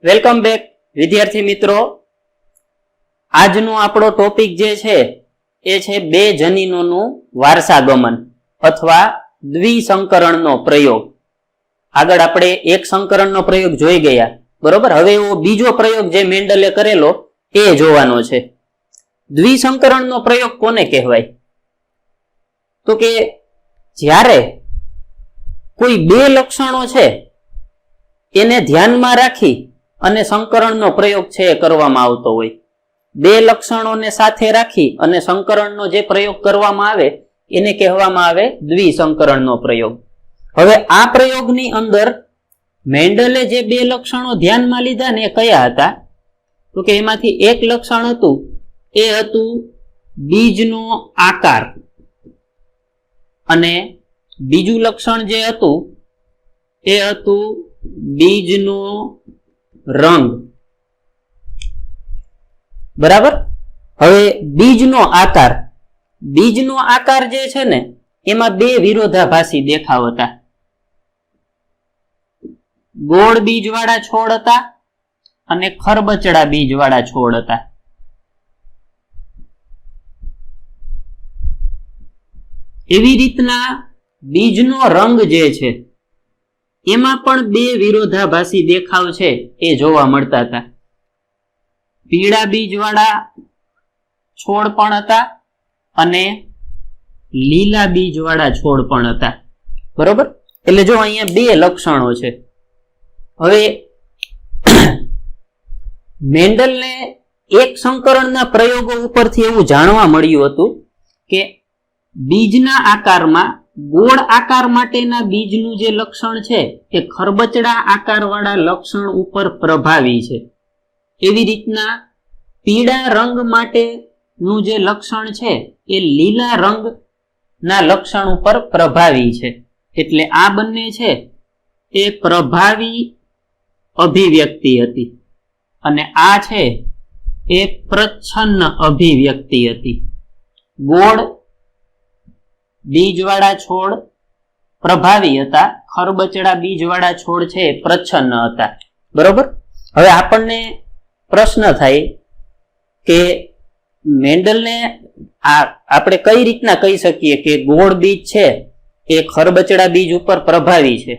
Welcome back વિદ્યાર્થી મિત્રો। આજનો આપણો ટોપિક જે છે એ છે બે જનીનોનું વારસાગમન અથવા દ્વિસંકરણનો પ્રયોગ। આગળ આપણે એક સંકરણનો પ્રયોગ જોઈ ગયા, બરોબર। હવે એવો બીજો પ્રયોગ જે મેન્ડલે કરેલો એ જોવાનો છે। દ્વિસંકરણનો પ્રયોગ કોને કહેવાય? તો કે જ્યારે કોઈ બે લક્ષણો છે એને ધ્યાનમાં રાખી અને સંકરણનો પ્રયોગ છે એ કરવામાં આવતો હોય। બે લક્ષણોને સાથે રાખી અને સંકરણનો જે પ્રયોગ કરવામાં આવે એને કહેવામાં આવે દ્વિસંકરણનો પ્રયોગ। હવે આ પ્રયોગની અંદર મેન્ડલે જે બે લક્ષણો ધ્યાનમાં લીધા ને એ કયા હતા? તો કે એમાંથી એક લક્ષણ હતું એ હતું બીજનો આકાર, અને બીજું લક્ષણ જે હતું એ હતું બીજનો રંગ, બરાબર। હવે બીજનો આકાર જે છે ને એમાં બે વિરોધાભાસી દેખાવ હતા। ગોળ બીજવાળા છોડ હતા અને ખરબચડા બીજવાળા છોડ હતા। એવી રીતના બીજનો રંગ જે છે એમાં પણ બે વિરોધાભાસી દેખાવ છે એ જોવા મળતા હતા। પીળા બીજવાળા છોડ પણ હતા અને લીલા બીજવાળા છોડ પણ હતા, બરોબર। એટલે જો અહીંયા બે લક્ષણો છે। હવે મેન્ડલને એક સંકરણના પ્રયોગો ઉપરથી એવું જાણવા મળ્યું હતું કે બીજના આકારમાં ગોળ આકાર માટેના બીજનું જે લક્ષણ છે એ ખરબચડા આકારવાળા લક્ષણ ઉપર પ્રભાવી છે। એવી રીતના પીળા રંગ માટેનું જે લક્ષણ છે એ લીલા રંગના લક્ષણ ઉપર પ્રભાવી છે। એટલે આ બંને છે એ પ્રભાવી અભિવ્યક્તિ હતી અને આ છે એ પ્રચ્છન્ન અભિવ્યક્તિ હતી। ગોળ બીજવાળા છોડ પ્રભાવી હતા, ખરબચડા બીજવાળા છોડ છે પ્રચ્છન્ન હતા, બરોબર। હવે આપણને પ્રશ્ન થાય કે મેન્ડલને આપણે કઈ રીતના કહી શકીએ કે ગોળ બીજ છે એ ખરબચડા બીજ ઉપર પ્રભાવી છે।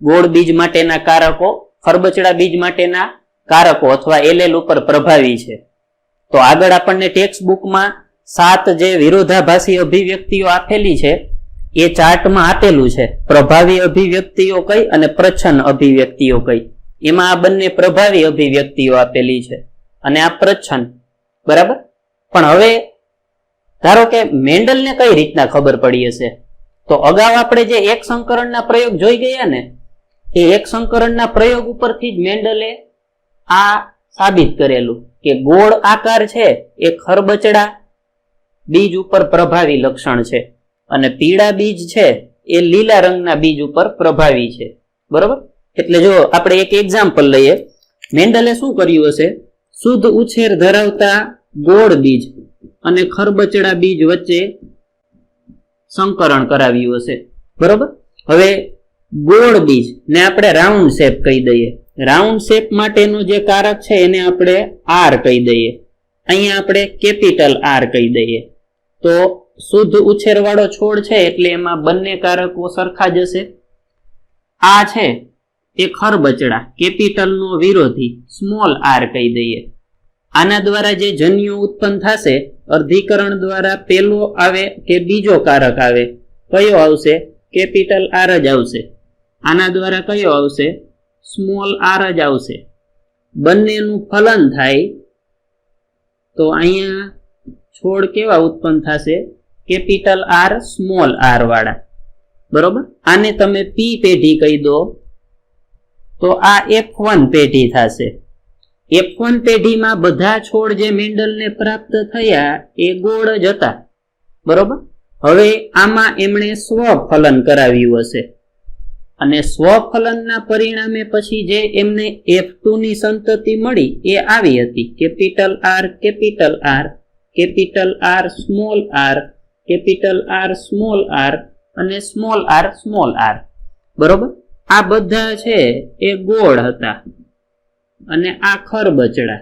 ગોળ બીજ માટેના કારકો ખરબચડા બીજ માટેના કારકો અથવા એલેલ ઉપર પ્રભાવી છે। તો આગળ આપણને ટેક્સ્ટ બુકમાં 7 જે વિરોધાભાસી અભિવ્યક્તિઓ આપેલી છે એ ચાર્ટમાં આપેલું છે। પ્રભાવી અભિવ્યક્તિઓ કઈ અને પ્રચ્છન્ન અભિવ્યક્તિઓ કઈ, એમાં આ બંને પ્રભાવી અભિવ્યક્તિઓ આપેલી છે અને આ પ્રચ્છન્ન, બરાબર। પણ હવે ધારો કે મેન્ડલને કઈ રીતના ખબર પડી હશે? તો અગાઉ આપણે જે એક સંકરણના પ્રયોગ જોઈ ગયા ને એ એક સંકરણના પ્રયોગ ઉપરથી જ મેન્ડલે આ સાબિત કરેલું કે ગોળ આકાર છે એ ખરબચડા બીજ ઉપર પ્રભાવી લક્ષણ છે અને પીળા બીજ છે એ લીલા રંગના બીજ ઉપર પ્રભાવી છે, બરોબર। એટલે જો આપણે એક એક્ઝામ્પલ લઈએ, મેન્ડલે શું કર્યું હશે? શુદ્ધ ઉછેર ધરાવતા ગોળ બીજ અને ખરબચડા બીજ વચ્ચે સંકરણ કરાવ્યું હશે, બરોબર। હવે ગોળ બીજ ને આપણે રાઉન્ડ શેપ કહી દઈએ। રાઉન્ડ શેપ માટેનો જે કારક છે એને આપણે આર કહી દઈએ, અહીંયા આપણે કેપિટલ આર કહી દઈએ। તો શુદ્ધ ઉછેર વાળો છોડ છે એટલે એમાં બંને કારકો સરખા જ હશે। આ છે એ ખરબચડા, કેપિટલ નો વિરોધી સ્મોલ આર કહી દઈએ। આના દ્વારા જે જન્યુ ઉત્પન્ન થશે અર્ધીકરણ દ્વારા પેલો આવે કે બીજો કારક આવે, કયો આવશે? કેપિટલ આર જ આવશે। આના દ્વારા કયો આવશે? સ્મોલ આર જ આવશે। બંનેનું ફલન થાય તો અહીંયા છોડ કેવા ઉત્પન્ન થશે? કેપિટલ આર સ્મોલ આર વાળા, બરોબર। આને તમે પી પેઢી કહી દો તો આ F1 પેઢી થશે। F1 પેઢીમાં બધા છોડ જે મેન્ડલને પ્રાપ્ત થયા એ ગોળ જ હતા, બરોબર। હવે આમાં એમણે સ્વફલન કરાવ્યું હશે અને સ્વફલનના પરિણામે પછી જે એમને F2 ની સંતતિ મળી એ આવી હતી capital R capital R, capital R small R, capital R small R અને સ્મોલ આર, બરોબર। આ બધા છે એ ગોળ હતા, અને આ ખરબચડા,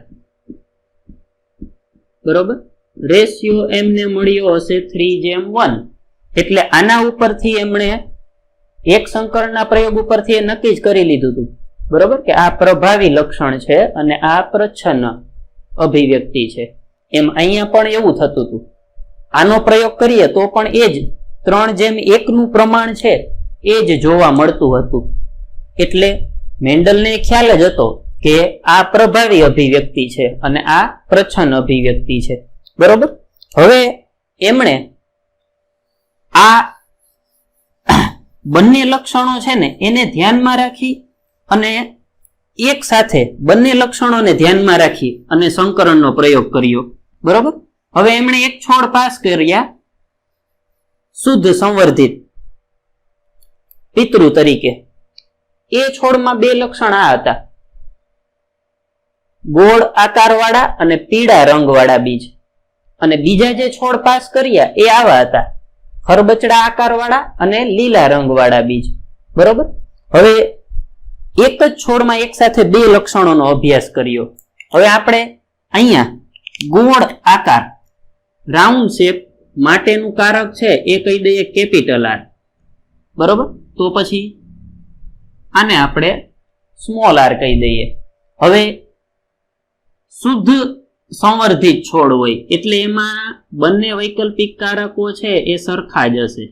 બરોબર, રેશિયો એમને મળ્યો હશે 3:1. એટલે આના ઉપરથી એમણે એક સંકરણના પ્રયોગ ઉપરથી એ નક્કી જ કરી લીધું હતું, બરોબર, કે આ પ્રભાવી લક્ષણ છે અને આ પ્રચ્છન્ન અભિવ્યક્તિ છે. એમ અહીંયા પણ એવું થતું હતું. આનો પ્રયોગ કરીએ તો પણ એ જ 3:1 નું પ્રમાણ છે એ જ જોવા મળતું હતું. એટલે મેન્ડલને ખ્યાલ જ હતો કે આ પ્રભાવી અભિવ્યક્તિ છે અને આ પ્રચ્છન્ન અભિવ્યક્તિ છે, બરોબર. હવે એમણે આ બંને લક્ષણો છે ને એને ધ્યાનમાં રાખી અને એક સાથે બંને લક્ષણોને ધ્યાનમાં રાખી અને સંકરણનો પ્રયોગ કર્યો, બરોબર. હવે એમણે એક છોડ પાસ કર્યા શુદ્ધ સંવર્ધિત પિતૃ તરીકે. એ છોડમાં બે લક્ષણ આ હતા, ગોળ આકારવાળા અને પીળા રંગવાળા બીજ. અને બીજા જે છોડ પાસ કર્યા એ આવા હતા, ખરબચડા આકારવાળા અને લીલા રંગવાળા બીજ, બરોબર. હવે એક જ છોડમાં એક સાથે બે લક્ષણોનો અભ્યાસ કર્યો. હવે આપણે અહીંયા ગોળ આકાર રાઉન્ડ શેપ માટેનું કારક છે એ કહી દઈએ કેપિટલ આર, બરોબર. તો પછી આને આપણે સ્મોલ આર કહી દઈએ. હવે શુદ્ધ સંવર્ધિત છોડ હોય એટલે એમાં બંને વૈકલ્પિક કારકો છે એ સરખા જ હશે.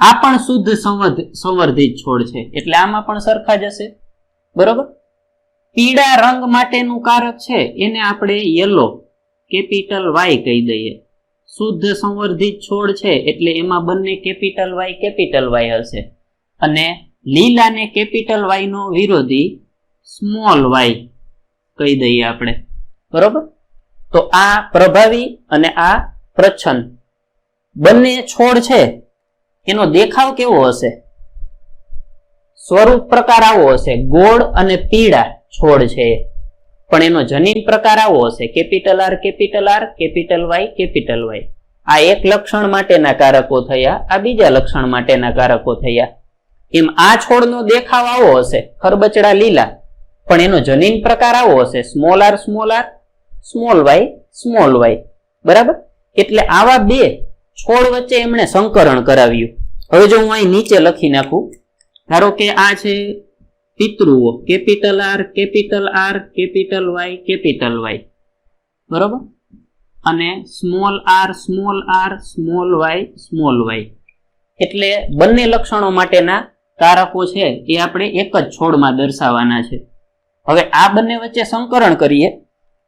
આ પણ શુદ્ધ સંવર્ધિત છોડ છે એટલે આમાં પણ સરખા જ હશે, બરોબર. પીળા રંગ માટેનું કારક છે એને આપણે યલો કેપિટલ વાય કહી દઈએ. શુદ્ધ સંવર્ધિત છોડ છે એટલે એમાં બંને કેપિટલ વાય હશે. અને લીલાને કેપિટલ વાય નો વિરોધી સ્મોલ વાય કહી દઈએ આપણે, બરોબર. તો આ પ્રભાવી અને આ પ્રચ્છન્ન બંને છોડ છે એનો દેખાવ કેવો હશે, સ્વરૂપ પ્રકાર આવો હશે, ગોળ અને પીળા છોડ છે પણ એનો જનીન પ્રકાર આવો હશે, કેપિટલ આર કેપિટલ વાય. આ એક લક્ષણ માટેના કારકો થયા, આ બીજા લક્ષણ માટેના કારકો થયા. એમ આ છોડનો દેખાવ આવો હશે, ખરબચડા લીલા, પણ એનો જનીન પ્રકાર આવો હશે, સ્મોલ આર સ્મોલ વાય, બરાબર. એટલે આવા બે છોડ વચ્ચે એમણે સંકરણ કરાવ્યું. હવે જો હું અહીં નીચે લખી નાખું, ધારો કે આ છે પિતૃઓ, કેપિટલ આર કેપિટલ વાય, બરોબર. અને સ્મોલ આર સ્મોલ વાય. એટલે બંને લક્ષણો માટેના કારકો છે એ આપણે એક જ છોડમાં દર્શાવવાના છે. હવે આ બંને વચ્ચે સંકરણ કરીએ,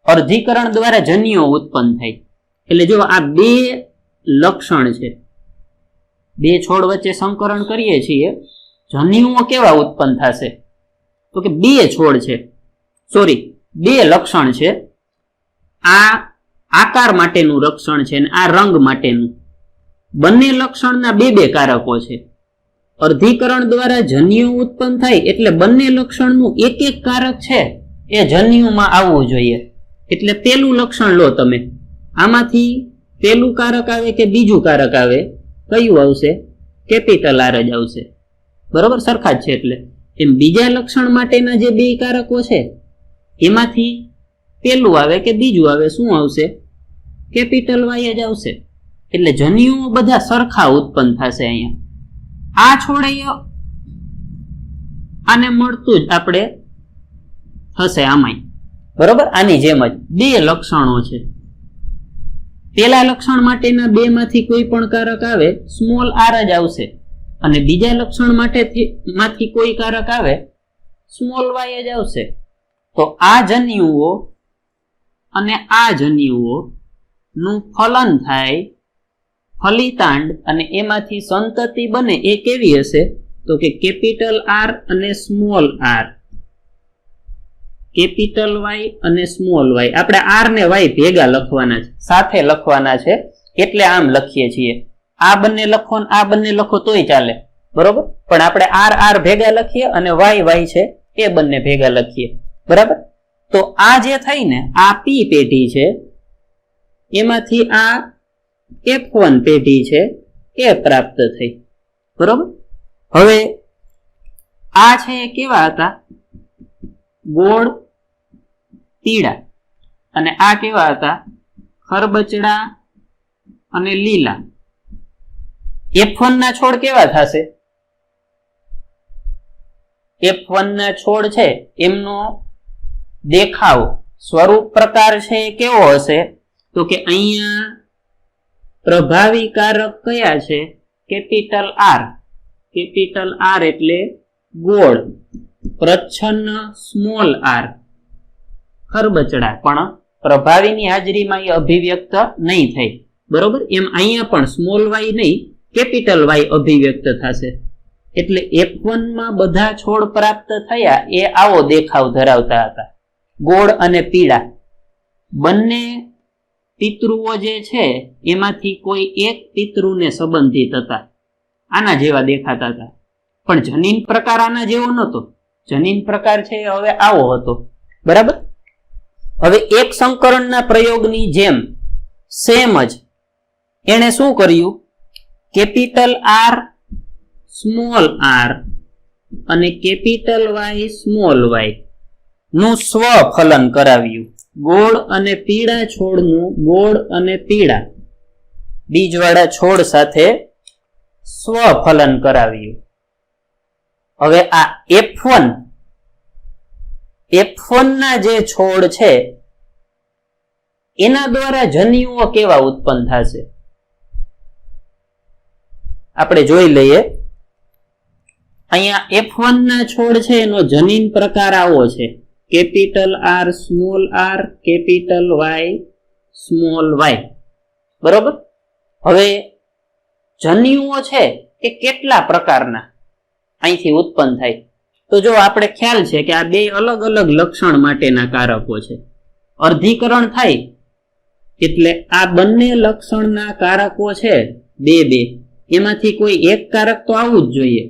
અર્ધીકરણ દ્વારા જન્યુઓ ઉત્પન્ન થાય. એટલે જો આ બે લક્ષણ છે, બે છોડ વચ્ચે સંકરણ કરીએ છીએ, જન્યુઓ કેવા ઉત્પન્ન થશે? તો કે બે છોડ છે, બે લક્ષણ છે. આ આકાર માટેનું લક્ષણ છે અને આ રંગ માટેનું. બંને લક્ષણના બે કારકો છે. અર્ધીકરણ દ્વારા જન્યુ ઉત્પન્ન થાય એટલે બંને લક્ષણનું એક કારક છે એ જન્યુમાં આવવું જોઈએ. એટલે પેલું લક્ષણ લો તમે, આમાંથી પેલું કારક આવે કે બીજું કારક આવે, કયું આવશે? કેપિટલ આર જ આવશે, બરોબર, સરખા જ છે. એટલે એમ બીજા લક્ષણ માટેના જે બે કારકો છે એમાંથી પેલું આવે કે બીજું આવે, શું આવશે? કેપિટલ વાય જ આવશે. એટલે જન્યુઓ બધા સરખા ઉત્પન્ન થશે. અહીંયા આ છોડે આને મળતું જ આપણે થશે આમાંય, બરોબર. આની જેમ જ બે લક્ષણો છે. પેલા લક્ષણ માટેના બે માંથી કોઈ પણ કારક આવે, સ્મોલ આર જ આવશે. અને બીજા લક્ષણ માંથી કોઈ કારક આવે, સ્મોલ વાય જ આવશે. તો આ જન્યુઓ અને આ જન્યુઓ નું ફલન થાય, ફલિતાંડ, અને એમાંથી સંતતિ બને એ કેવી હશે? તો કે કેપિટલ આર અને સ્મોલ આર, કેપિટલ વાય અને સ્મોલ વાય. આપણે આર ને વાય ભેગા લખવાના છે, સાથે લખવાના છે, એટલે આમ લખીએ છીએ. આ બંને લખો ને આ બંને લખો તોય ચાલે, બરોબર. પણ આપણે આર ભેગા લખીએ અને વાય છે એ બંને ભેગા લખીએ, બરાબર. તો આ જે થઈ ને આ પી પેઢી છે, એમાંથી આ F1 પેઢી છે એ પ્રાપ્ત થઈ, બરોબર. હવે આ છે કેવા હતા? ગોળ પીળા, અને આ કેવા હતા? ખરબચડા અને લીલા. F1 ના છોડ કેવા થશે? F1 ના છોડ છે એમનો દેખાવ, સ્વરૂપ, પ્રકાર છે કેવો હશે? તો કે અહીંયા પ્રભાવી કારક કયા છે? Capital R. કેપિટલ આર એટલે ગોળ, પ્રચ્છન્ન સ્મોલ આર, ખરબચડા. પણ પ્રભાવીની હાજરીમાં એ અભિવ્યક્ત નહીં થાય, બરોબર? એમ અહીંયા પણ સ્મોલ વાય નહીં, કેપિટલ વાય અભિવ્યક્ત થશે. એટલે F1 માં બધા છોડ પ્રાપ્ત થયા એ આવો દેખાવ ધરાવતા હતા, ગોળ અને પીળા. બંને પિતૃઓ જે છે એમાંથી કોઈ એક પિતૃને સંબંધિત હતા, આના જેવા દેખાતા હતા. પણ જનીન પ્રકાર આના જેવો નહોતો. જનીન પ્રકાર છે હવે આવો હતો, બરાબર? હવે એક સંકરણના પ્રયોગની જેમ સેમ જ એણે શું કર્યું? કેપિટલ આર સ્મોલ આર અને કેપિટલ વાય સ્મોલ વાય નું સ્વફલન કરાવ્યું. ગોળ અને પીળા છોડનું ગોળ અને પીળા બીજવાળા છોડ સાથે સ્વફલન કરાવ્યું. હવે આ F1 ના જે છોડ છે એના દ્વારા જન્યુઓ કેવા ઉત્પન્ન થશે આપણે જોઈ લઈએ. અહીંયા F1 ના છોડ છે એનો જનીન પ્રકાર આવો છે, capital R small R, capital Y small Y, બરોબર? હવે જન્યુઓ છે એ કેટલા પ્રકારના અહીંથી ઉત્પન્ન થાય? તો જો આપણે ખ્યાલ છે કે આ બે અલગ અલગ લક્ષણ માટેના કારકો છે. અર્ધીકરણ થાય એટલે આ બંને લક્ષણના કારકો છે બે એમાંથી કોઈ એક કારક તો આવવું જ જોઈએ,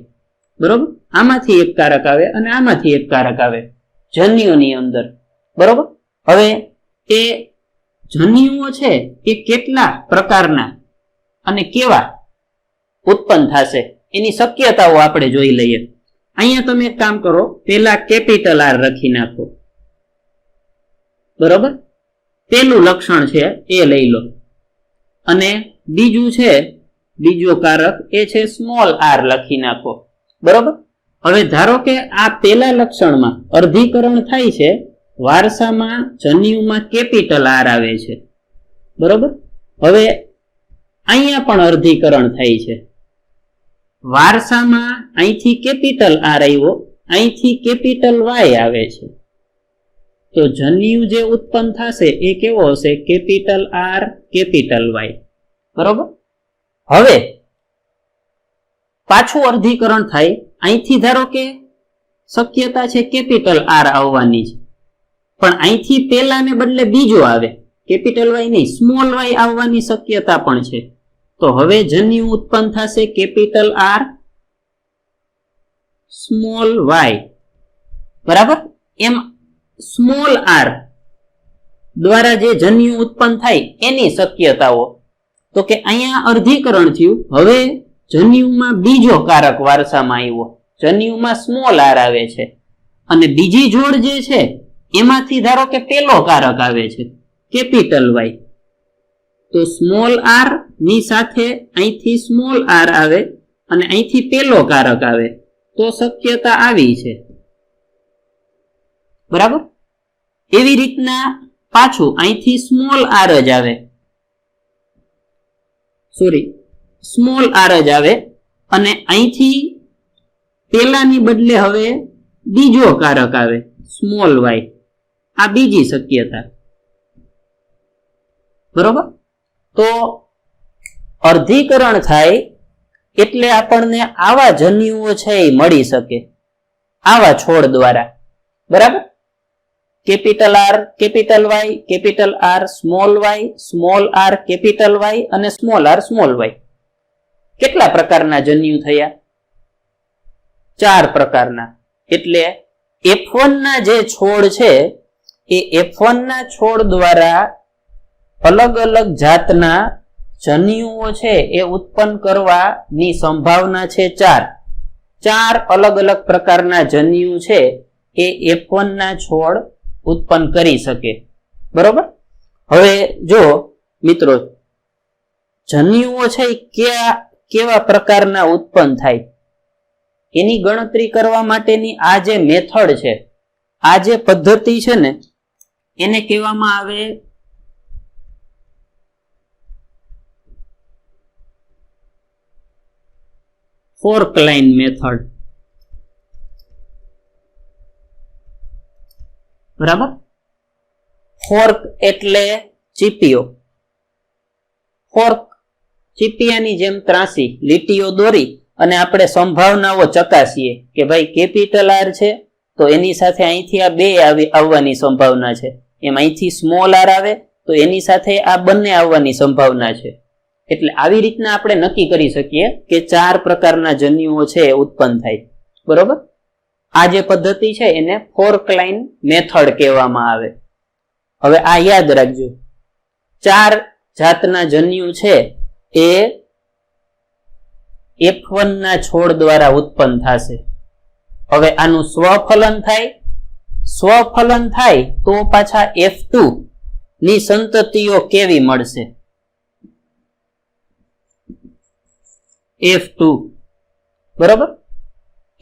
બરોબર? આમાંથી એક કારક આવે અને આમાંથી એક કારક આવે જન્યુની અંદર, બરોબર? હવે એ જન્યુઓ છે એ કેટલા પ્રકારના અને કેવા ઉત્પન્ન થશે એની શક્યતાઓ આપણે જોઈ લઈએ. અહીંયા તમે એક કામ કરો, પેલા કેપિટલ આર લખી નાખો, બરોબર? પેલું લક્ષણ છે એ લઈ લો, અને બીજું છે બીજો કારક એ છે સ્મોલ આર લખી નાખો, બરોબર? હવે ધારો કે આ પેલા લક્ષણમાં અર્ધીકરણ થાય છે, વારસામાં જન્યુમાં કેપિટલ આર આવે છે, બરોબર? હવે અહીંયા પણ અર્ધીકરણ થાય છે, વારસામાં અહીંથી કેપિટલ આર આવ્યો, અહીંથી કેપિટલ વાય આવે છે. તો જન્યુ જે ઉત્પન્ન થશે એ કેવો હશે? કેપિટલ આર કેપિટલ વાય, બરોબર? હવે પાછું અર્ધીકરણ થાય, અહીંથી ધારો કે શક્યતા છે કેપિટલ આર આવવાની છે, પણ અહીંથી પેલાને બદલે બીજો આવે, કેપિટલ વાય નહીં સ્મોલ વાય આવવાની શક્યતા પણ છે. તો હવે જન્યુ ઉત્પન્ન થશે કેપિટલ આર સ્મોલ વાય, બરાબર? એમ સ્મોલ આર દ્વારા જે જન્યુ ઉત્પન્ન થાય એની શક્યતાઓ. તો કે અહીંયા અર્ધીકરણ થયું, હવે જન્યુમાં બીજો કારક વારસામાં આવ્યો, જન્યુમાં સ્મોલ આર આવે છે, અને બીજી જોડ જે છે એમાંથી ધારો કે પેલો કારક આવે છે કેપિટલ વાય. તો સ્મોલ આર ની સાથે અહીંથી સ્મોલ આર આવે અને અહીંથી પેલો કારક આવે, તો શક્યતા આવી છે, બરાબર? એવી રીતના પાછું અહીંથી સ્મોલ આર જ આવે, સ્મોલ આર જ આવે, અને અહીંથી પેલાની બદલે હવે બીજો કારક આવે સ્મોલ વાય, આ બીજી શક્યતા, બરોબર? તો અર્ધીકરણ થાય એટલે આપણને આવા જન્યુઓ છે એ મળી શકે આવા છોડ દ્વારા, બરાબર? Capital R capital Y, capital R small R capital Y અને સ્મોલ આર સ્મોલ વાય. કેટલા પ્રકારના જન્યુ થયા? 4 પ્રકારના. એટલે F1 ના જે છોડ છે એ F1 ના છોડ દ્વારા અલગ અલગ જાતના જન્યુઓ છે એ ઉત્પન્ન કરવાની સંભાવના છે 4 અલગ અલગ પ્રકારના જન્યુ છે એ F1 ના છોડ ઉત્પન્ન કરી શકે. બરોબર. હવે જો મિત્રો જન્યુઓ છે એ કેવા પ્રકારના ઉત્પન્ન થાય એની ગણતરી કરવા માટેની આ જે મેથડ છે, આ જે પદ્ધતિ છે ને, એને કહેવામાં આવે ફોર્ક લાઈન મેથડ. બરાબર. ફોર્ક એટલે ચીપિયો. ફોર્ક ચીપિયાની જેમ ત્રાસી લીટીઓ દોરી અને આપણે સંભાવનાઓ ચકાસીએ કે ભાઈ કેપિટલ આર છે તો એની સાથે અહીંથી આ બે આવવાની સંભાવના છે, એમ અહીંથી સ્મોલ આર આવે તો એની સાથે આ બંને આવવાની સંભાવના છે. એટલે આવી રીતના આપણે નક્કી કરી શકીએ કે 4 પ્રકારના જન્યુઓ છે ઉત્પન્ન થાય. બરોબર. આ જે પદ્ધતિ છે એને ફોર્ક લાઈન મેથડ કહેવામાં આવે. હવે આ યાદ રાખજો, 4 જાતના જન્યુ છે એ F1 ના છોડ દ્વારા ઉત્પન્ન થશે. હવે આનું સ્વફલન થાય, સ્વફલન થાય તો પાછા F2 ની સંતતિઓ કેવી મળશે? F2. બરોબર.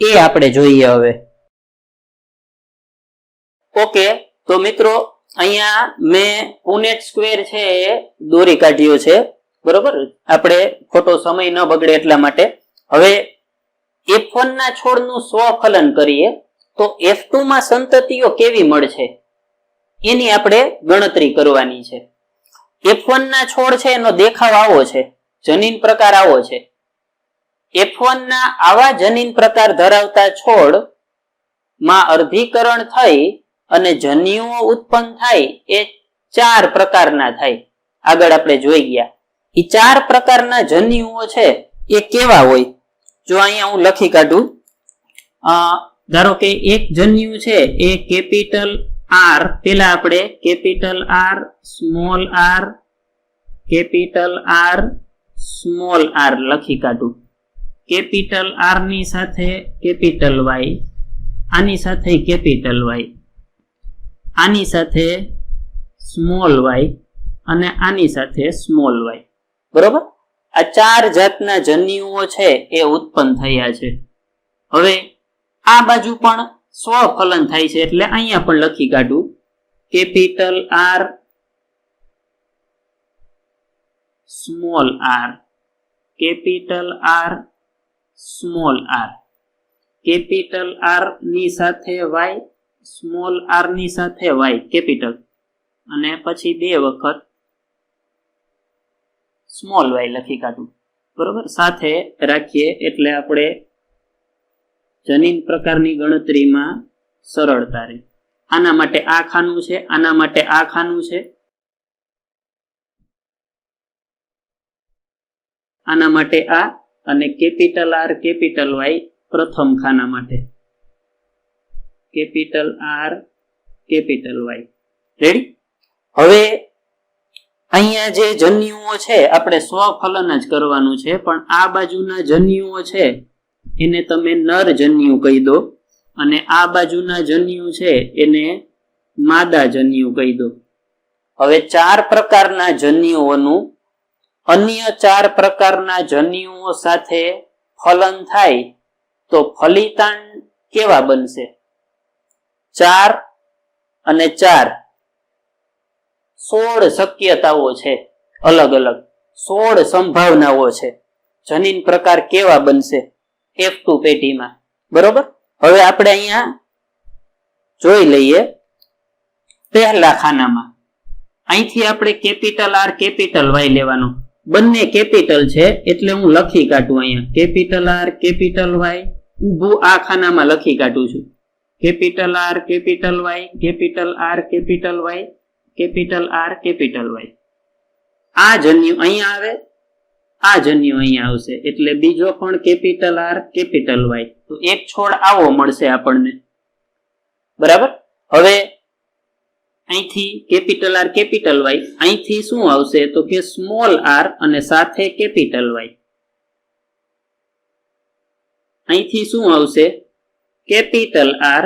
એ આપણે જોઈએ હવે. ઓકે, તો મિત્રો અહીંયા મેં પુનેટ સ્ક્વેર છે એ દોરી કાઢ્યો છે. બરોબર. આપણે ખોટો સમય ન બગડે એટલા માટે. હવે F1 ના છોડનું સ્વફલન કરીએ તો F2 માં સંતતિઓ કેવી મળશે એની આપણે ગણતરી કરવાની છે. F1 ના છોડ છે એનો દેખાવ આવો છે, જનીન પ્રકાર આવો છે. F1 ના આવા જનીન પ્રકાર ધરાવતા છોડ માં અર્ધીકરણ થઈ અને જન્યુઓ ઉત્પન્ન થાય એ 4 પ્રકારના થાય. આગળ આપણે જોઈ ગયા. એ 4 પ્રકારના જન્યુઓ છે એ કેવા હોય? જો અહીંયા હું લખી કાઢું. ધારો કે એક જન્યુ છે એ કેપિટલ આર, પેલા આપણે capital R, small R, capital R, small R લખી કાઢું. કેપિટલ આર ની સાથે કેપિટલ વાય, આની સાથે કેપિટલ વાય, આની સાથે સ્મોલ વાય અને આની સાથે સ્મોલ વાય. બરોબર. આ 4 જાતના જન્યુઓ છે એ ઉત્પન્ન થયા છે. હવે આ બાજુ પણ સ્વફલન થાય છે એટલે અહીંયા પણ લખી કાઢું capital R, small R, capital R, small R, capital R ની સાથે વાય, સ્મોલ આર ની સાથે વાય કેપિટલ, અને પછી 2 વખત સ્મોલ વાય લખી કાઢું. બરોબર. સાથે રાખીએ એટલે આપણે જનીન પ્રકારની ગણતરીમાં સરળતા રહે. આના માટે આ ખાનું છે, આના માટે આ ખાનું છે, આના માટે આ, અને કેપિટલ આર કેપિટલ વાય પ્રથમ ખાના માટે, capital R capital Y. Ready. હવે અહીંયા જે જન્યુઓ છે આપણે સ્વફલન જ કરવાનું છે, પણ આ બાજુના જન્યુઓ છે એને તમે નર જન્યુ કહી દો અને આ બાજુના જન્યુ છે એને માદા જન્યુ કહી દો. હવે 4 પ્રકારના જન્યુઓનું અન્ય 4 પ્રકારના જન્યુઓ સાથે ફલન થાય તો ફલિતાંડ કેવા બનશે? 4 અને 4 16 શક્યતાઓ છે, અલગ અલગ 16 સંભાવનાઓ છે. જનીન પ્રકાર કેવા બનશે F2 પેટીમાં? બરોબર. હવે આપણે અહીંયા જોઈ લઈએ. પહેલા ખાનામાં અહીંથી આપણે કેપિટલ આર કેપિટલ વાય લેવાનું. બંને કેપિટલ છે એટલે હું લખી કાઢું અહીંયા કેપિટલ આર કેપિટલ વાય, ઊભું આ ખાનામાં લખી કાઢું છું. Capital R capital Y, capital R capital Y, capital R capital Y. આ જન્યુ અહીંયા આવે, આ જન્યુ અહીંયા આવશે એટલે બીજો પણ કેપિટલ આર કેપિટલ વાય. તો એક છોડ આવો મળશે આપણને. બરાબર. હવે અહીંથી કેપિટલ આર કેપિટલ વાય, અહીંથી શું આવશે તો કે સ્મોલ આર અને સાથે કેપિટલ વાય. અહીંથી શું આવશે? Capital R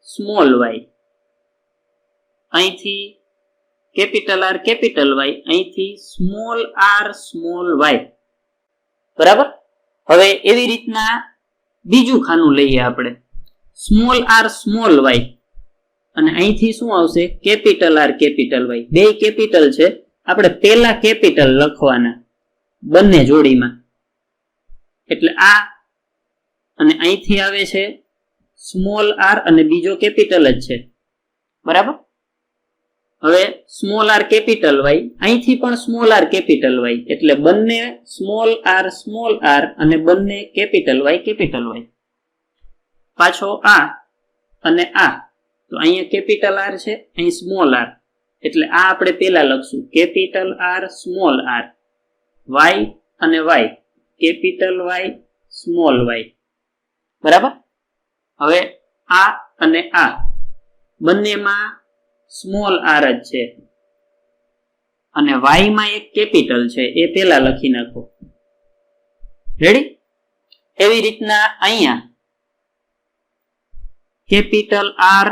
small Y. અહીંથી કેપિટલ આર કેપિટલ વાય, અહીંથી સ્મોલ આર સ્મોલ વાય, બરાબર. હવે એવી રીતના બીજું ખાનું લઈએ આપણે, સ્મોલ આર સ્મોલ વાય, અને અહીંથી શું આવશે કેપિટલ આર કેપિટલ વાય. બે કેપિટલ છે, આપણે પેલા કેપિટલ લખવાના બંને જોડીમાં, એટલે આ, અને અહીંથી આવે છે સ્મોલ આર અને બીજો કેપિટલ જ છે, બરાબર. હવે સ્મોલ આર કેપિટલ વાય, અહીંથી પણ સ્મોલ આર કેપિટલ વાય, એટલે બંને સ્મોલ આર અને બંને કેપિટલ વાય. પાછો આ અને આ, તો અહીંયા કેપિટલ આર છે, અહીં સ્મોલ આર, એટલે આ આપણે પેલા લખશું capital R small R, Y અને Y, capital Y small Y, બરાબર. હવે આ અને આ બંનેમાં સ્મોલ આર જ છે, અને વાય માં એક કેપિટલ છે, એ પેલા લખી નાખો. રેડી? એવી રીતના અહીંયા capital R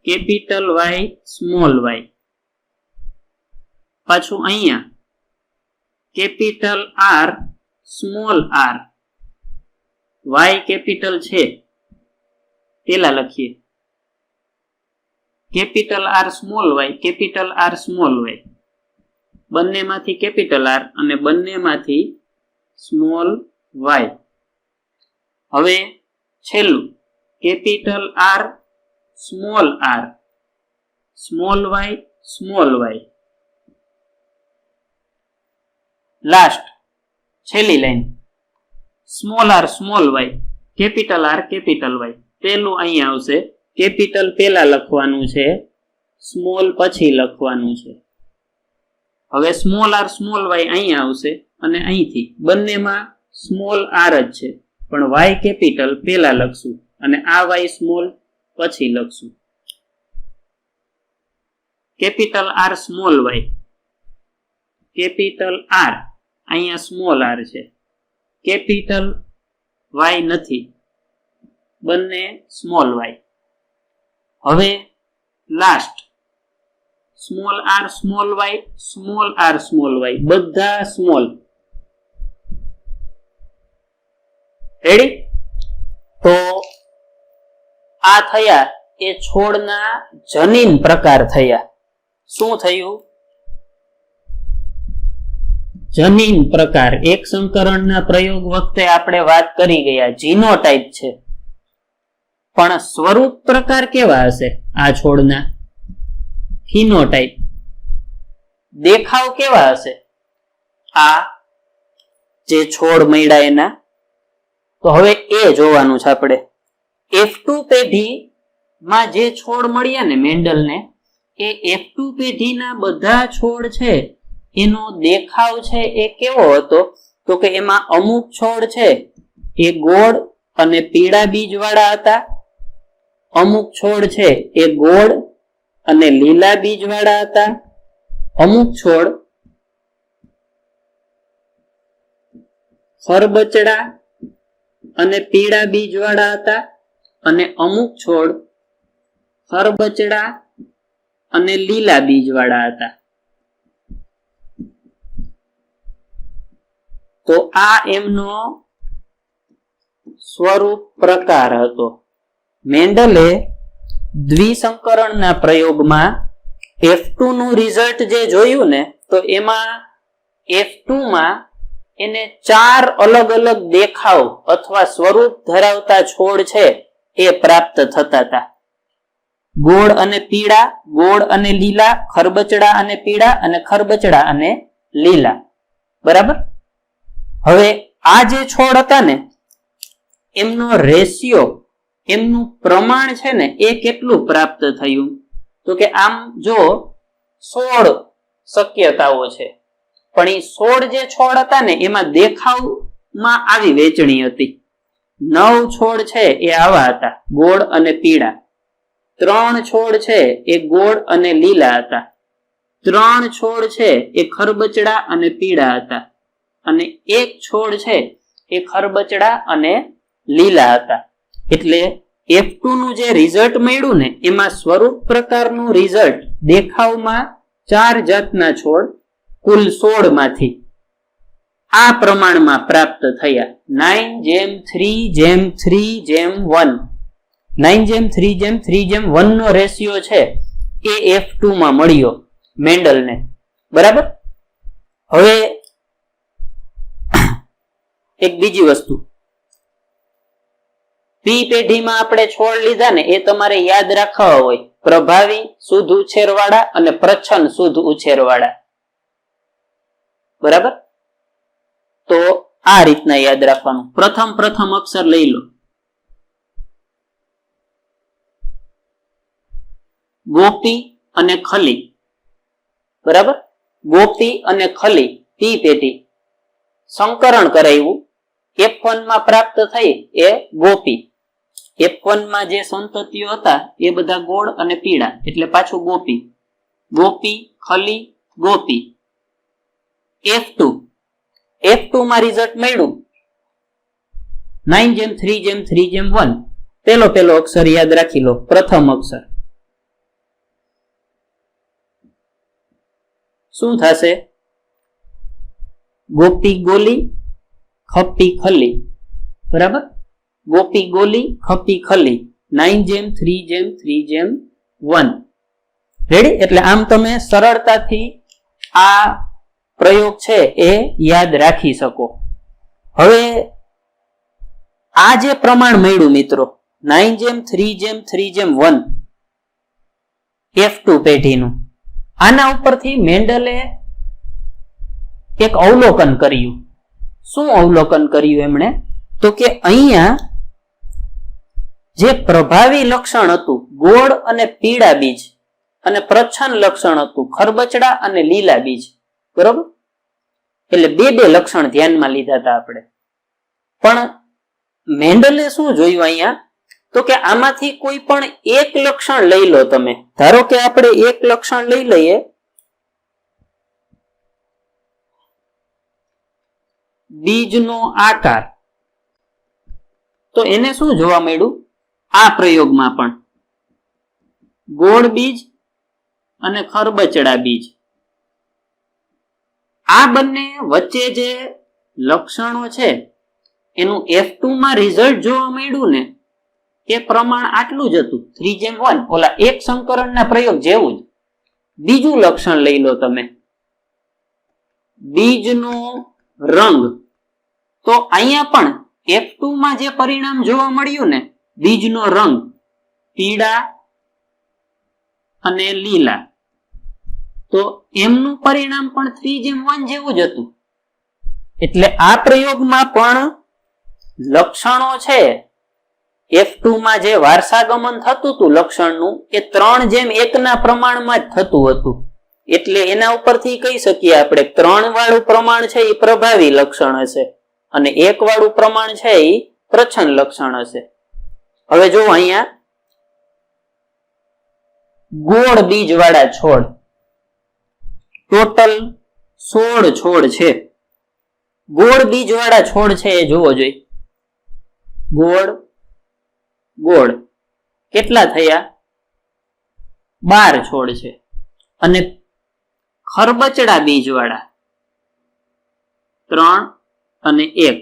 capital Y small Y, પાછું અહીંયા capital R small R, Y capital છે પેલા લખીએ, કેપિટલ આર સ્મોલ વાય, બંનેમાંથી કેપિટલ આર અને બંનેમાંથી સ્મોલ વાય. હવે છેલ્લું capital R small Y, last છેલ્લી line small R small Y, capital R capital Y. પેલું અહીંયા આવશે, કેપિટલ પેલા લખવાનું છે, સ્મોલ પછી લખવાનું છે. હવે સ્મોલ આર સ્મોલ વાય અહીંયા આવશે, અને અહીંથી બંનેમાં સ્મોલ આર જ છે, પણ વાય કેપિટલ પેલા લખશું અને આ વાય સ્મોલ પછી લખશું. Capital R small Y, capital R અહીંયા સ્મોલ આર છે, કેપિટલ વાય નથી, બંને સ્મોલ વાય. હવે last small R small Y, બધા સ્મોલ. રેડી? તો આ થયા એ છોડના જનીન પ્રકાર થયા. શું થયું? જનીન પ્રકાર. એક સંકરણના પ્રયોગ વખતે આપણે વાત કરી ગયા, જીનોટાઇપ છે, પણ સ્વરૂપ પ્રકાર કેવા હશે આ છોડના? ફિનોટાઇપ. દેખાવ કેવા હશે આ જે છોડ મળ્યા એના? તો હવે એ જોવાનું છે આપણે. F2 પેઢીમાં જે છોડ મળ્યા ને મેન્ડલને, એ F2 પેઢીના બધા છોડ છે એનો દેખાવ છે એ કેવો હતો? તો કે એમાં અમુક છોડ છે એ ગોળ અને પીળા બીજ વાળા હતા, અમુક છોડ છે એ ગોળ અને લીલા બીજ વાળા હતા, અમુક છોડ ખરબચડા અને પીળા બીજ વાળા હતા, અને અમુક છોડ ખરબચડા અને લીલા બીજ વાળા હતા. તો આ એમનો સ્વરૂપ પ્રકાર હતો. મેન્ડલે દ્વિસંકરણના પ્રયોગમાં F2 નું રિઝલ્ટ જે જોયું ને, તો એમાં F2 માં એને 4 અલગ અલગ દેખાવ અથવા સ્વરૂપ ધરાવતા છોડ છે એ પ્રાપ્ત થતા હતા. ગોળ અને પીળા, ગોળ અને લીલા, ખરબચડા અને પીળા, અને ખરબચડા અને લીલા. બરાબર? હવે આ જે છોડ હતા ને, એમનો રેશિયો, એમનું પ્રમાણ છે ને, એ કેટલું પ્રાપ્ત થયું? તો કે આમ જો 16 શક્યતાઓ છે, પણ એ 16 જે છોડ હતા ને એમાં દેખાવમાં આવી વહેંચણી હતી. 9 છોડ છે એ આવા હતા, ગોળ અને પીળા. 3 છોડ છે એ ગોળ અને લીલા હતા. 3 છોડ છે એ ખરબચડા અને પીળા હતા, અને 1 છોડ છે એ ખરબચડા અને લીલા હતા. એટલે F2 નું જે રિઝલ્ટ મળ્યું ને એમાં સ્વરૂપ પ્રકારનું રિઝલ્ટ દેખાવમાં 4 જાતના છોડ કુલ 16 માંથી આ પ્રમાણમાં પ્રાપ્ત થયા. 9:3:3:1 9:3:3:1 નો રેશિયો છે એ F2 માં મળ્યો મેન્ડલને. બરાબર. હવે એક બીજી વસ્તુ, પી પેઢીમાં આપણે છોડ લીધા ને એ તમારે યાદ રાખવા હોય, પ્રભાવી શુદ્ધ ઉછેરવાળા અને પ્રચ્છન્ન શુદ્ધ ઉછેરવાળા. બરાબર. તો આ રીતના યાદ રાખવાનું. પ્રથમ અક્ષર લઈ લો, ગોપી અને ખલી. બરાબર. ગોપી અને ખલી પી પેઢી સંકરણ કરાયું F1 માં પ્રાપ્ત થઈ એ ગોપી. F1 માં જે સંતતિઓ હતા એ બધા ગોળ અને પીળા એટલે પાછું ગોપી. ગોપી, ખલી, ગોપી. F2 માં રિઝલ્ટ મળ્યું 9:3:3:1. પેલો અક્ષર યાદ રાખી લો, પ્રથમ અક્ષર શું થશે? ગોપી ગોલી, ખપ્પી ખલી. બરાબર. ગોપી ગોલી, ખપ્પી ખલી. 9:3:3:1. રેડી? એટલે આમ તમે સરળતાથી આ પ્રયોગ છે એ યાદ રાખી શકો. હવે આ જે પ્રમાણ મળ્યું મિત્રો 9:3:3:1 F2 પેઢીનું, આના ઉપરથી મેન્ડલે એક અવલોકન કર્યું. શું અવલોકન કર્યું એમણે? તો કે અહીંયા જે પ્રભાવી લક્ષણ હતું ગોળ અને પીળા બીજ અને પ્રચ્છન્ન લક્ષણ હતું ખરબચડા અને લીલા બીજ. બરોબર. એટલે બે લક્ષણ ધ્યાનમાં લીધા હતા આપણે. પણ મેન્ડલે શું જોયું અહીંયા? તો કે આમાંથી કોઈ પણ એક લક્ષણ લઈ લો તમે. ધારો કે આપણે એક લક્ષણ લઈ લઈએ, બીજનો આકાર. તો એને શું જોવા મળ્યું? આ પ્રયોગમાં પણ ગોળ બીજ અને ખરબચડા બીજ, આ બંને વચ્ચે જે લક્ષણો છે એનું F2 માં રિઝલ્ટ જોવા મળ્યું ને એ પ્રમાણ આટલું જ હતું, 3:1. ઓલા એક સંકરણના પ્રયોગ જેવું જ. બીજું લક્ષણ લઈ લો તમે, બીજનો રંગ. તો અહીંયા પણ F2 માં જે પરિણામ જોવા મળ્યું ને, બીજનો રંગ પીળા અને લીલા, તો એમનું પરિણામ પણ 3:1 જેવું જ હતું. એટલે આ પ્રયોગમાં પણ લક્ષણો છે F2 માં જે વારસાગમન થતું હતું લક્ષણનું એ 3:1 ના પ્રમાણમાં જ થતું હતું. એટલે એના ઉપરથી કહી શકીએ આપણે 3 વાળું પ્રમાણ છે એ પ્રભાવી લક્ષણ હશે અને 1 વાળું પ્રમાણ છે એ પ્રચ્છન્ન લક્ષણ હશે. હવે જો અહીંયા ગોળ બીજ વાળા છોડ ટોટલ 16 છોડ છે. ગોળ બીજ વાળા છોડ છે એ જોવો જોઈએ. ગોળ કેટલા થયા? 12 છોડ છે. અને ખરબચડા બીજ વાળા 3 અને 1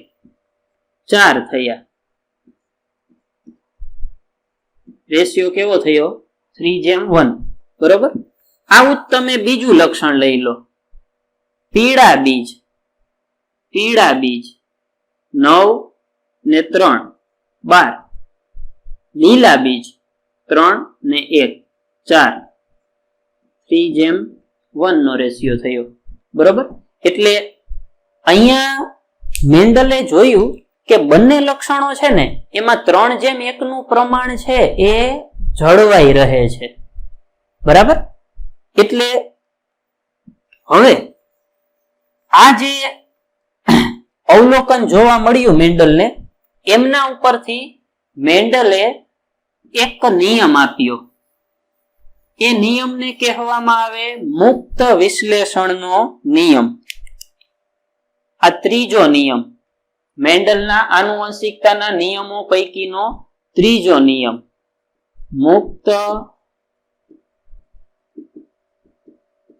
4 થયા. રેશિયો કેવો થયો? 3:1. બરોબર. આવું જ તમે બીજું લક્ષણ લઈ લો, પીળા બીજ 9 ને 3 12, લીલા બીજ 3 ને 1 4, 3:1 નો રેશિયો થયો. બરોબર. એટલે અહીંયા મેન્ડલે જોયું કે બંને લક્ષણો છે ને એમાં 3:1 નું પ્રમાણ છે એ જળવાઈ રહે છે. બરાબર. એટલે હવે આ જે અવલોકન જોવા મળ્યું મેન્ડલને, એમના ઉપરથી મેન્ડલે એક નિયમ આપ્યો. એ નિયમને કહેવામાં આવે મુક્ત વિશ્લેષણનો નિયમ. આ ત્રીજો નિયમ મેન્ડલના આનુવંશિકતાના નિયમો પૈકીનો ત્રીજો નિયમ મુક્ત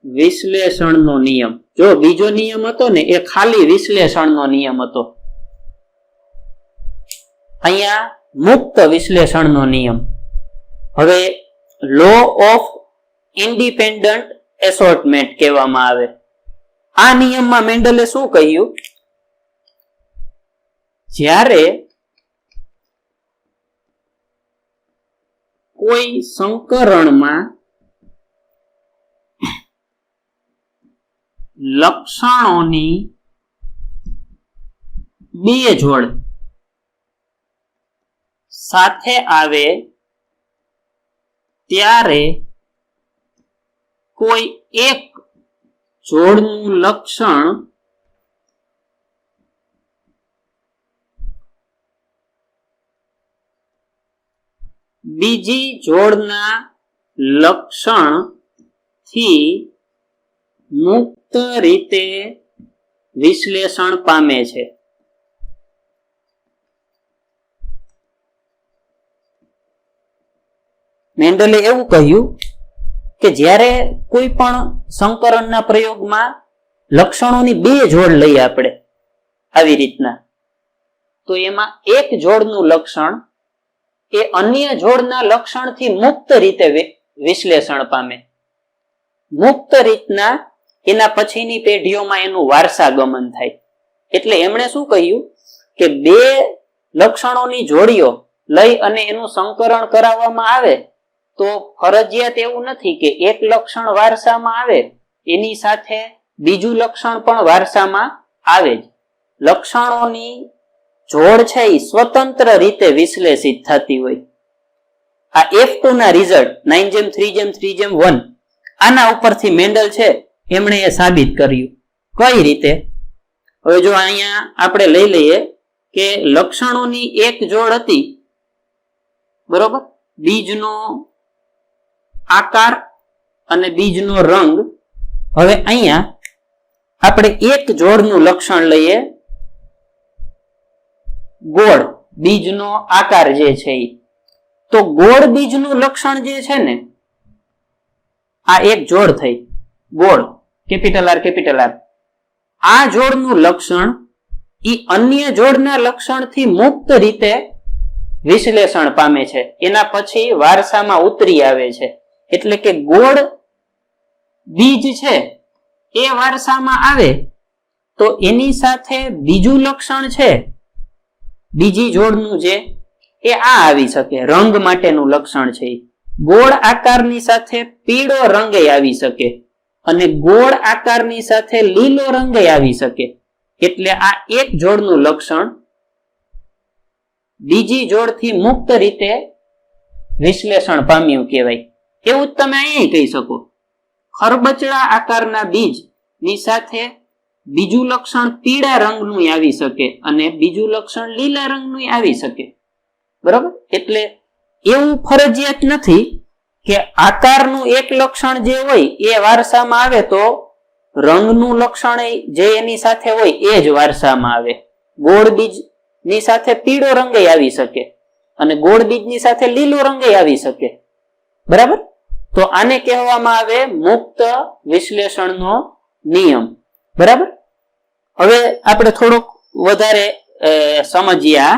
વિશ્લેષણનો નિયમ. જો બીજો નિયમ હતો ને એ ખાલી વિશ્લેષણનો નિયમ હતો, અહીંયા મુક્ત વિશ્લેષણનો નિયમ. હવે લો ઓફ ઇન્ડિપેન્ડન્ટ એસોર્ટમેન્ટ કહેવામાં આવે. આ નિયમમાં મેન્ડલે શું કહ્યું? જ્યારે કોઈ સંકરણમાં લક્ષણોની બે જોડ સાથે આવે ત્યારે કોઈ એક જોડનું લક્ષણ બીજી જોડના લક્ષણથી મુક્ત રીતે વિશ્લેષણ પામે છે. મેન્ડલે એવું કહ્યું કે જ્યારે કોઈ પણ સંકરણના પ્રયોગમાં લક્ષણોની બે જોડ લઈએ આપણે આવી રીતના, તો એમાં એક જોડનું લક્ષણ એ અન્ય જોડના લક્ષણથી મુક્ત રીતે વિશ્લેષણ પામે. મુક્ત રીતના એના પછીની પેઢીઓમાં એનું વારસાગમન થાય. એટલે એમણે શું કહ્યું કે બે લક્ષણોની જોડીઓ લઈ અને એનું સંકરણ કરાવવામાં આવે તો ફરજિયાત એવું નથી કે એક લક્ષણ વારસામાં આવે એની સાથે બીજું લક્ષણ પણ વારસામાં આવે જ. લક્ષણોની જોડ છે એ સ્વતંત્ર રીતે વિશ્લેષિત થતી હોય. આ F2 ના રિઝલ્ટ 9:3:3:1 આના ઉપરથી મેન્ડલ છે એમણે એ સાબિત કર્યું. કઈ રીતે? હવે જો અહીંયા આપણે લઈ લઈએ કે લક્ષણોની એક જોડ હતી, બરોબર, બીજનો આકાર અને બીજનો રંગ. હવે અહીંયા આપણે એક જોડનું લક્ષણ લઈએ, ગોળ બીજનો આકાર જે છે એ. તો ગોળ બીજનું લક્ષણ જે છે ને, આ એક જોડ થઈ ગોળ કેપિટલ આર કેપિટલ આર. આ જોડનું લક્ષણ ઈ અન્ય જોડના લક્ષણથી મુક્ત રીતે વિશ્લેષણ પામે છે, એના પછી વારસામાં ઉતરી આવે છે. એટલે કે ગોળ બીજ છે એ વારસામાં આવે તો એની સાથે બીજું લક્ષણ છે બીજી જોડનું જે એ આ આવી શકે, રંગ માટેનું લક્ષણ છે. ગોળ આકારની સાથે પીળો રંગ આવી શકે અને ગોળ આકારની સાથે લીલો રંગ આવી શકે. એટલે આ એક જોડનું લક્ષણ બીજી જોડથી મુક્ત રીતે વિશ્લેષણ પામ્યું કહેવાય. એવું જ તમે અહીં કહી શકો, ખરબચડા આકારના બીજ ની સાથે બીજું લક્ષણ પીળા રંગનું આવી શકે અને બીજું લક્ષણ લીલા રંગનું આવી શકે. બરાબર? એટલે એવું ફરજિયાત નથી કે આકારનું એક લક્ષણ જે હોય એ વારસામાં આવે તો રંગનું લક્ષણ જે એની સાથે હોય એ જ વારસામાં આવે. ગોળ બીજ ની સાથે પીળો રંગ આવી શકે અને ગોળ બીજની સાથે લીલો રંગ આવી શકે. બરાબર? તો આને કહેવામાં આવે મુક્ત વિશ્લેષણનો નિયમ. બરાબર? હવે આપણે થોડુંક વધારે સમજ્યા